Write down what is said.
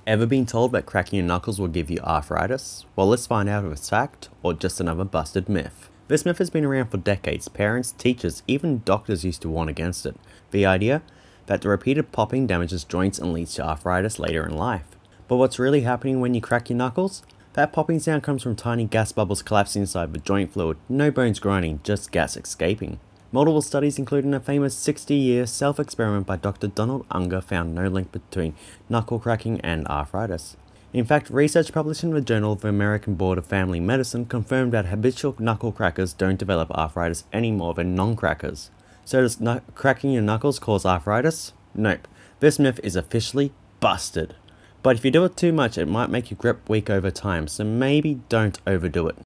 Ever been told that cracking your knuckles will give you arthritis? Well, let's find out if it's fact or just another busted myth. This myth has been around for decades. Parents, teachers, even doctors used to warn against it. The idea that the repeated popping damages joints and leads to arthritis later in life. But what's really happening when you crack your knuckles? That popping sound comes from tiny gas bubbles collapsing inside the joint fluid, no bones grinding, just gas escaping. Multiple studies, including a famous 60-year self-experiment by Dr. Donald Unger, found no link between knuckle cracking and arthritis. In fact, research published in the Journal of the American Board of Family Medicine confirmed that habitual knuckle crackers don't develop arthritis any more than non-crackers. So does cracking your knuckles cause arthritis? Nope. This myth is officially busted. But if you do it too much, it might make your grip weak over time, so maybe don't overdo it.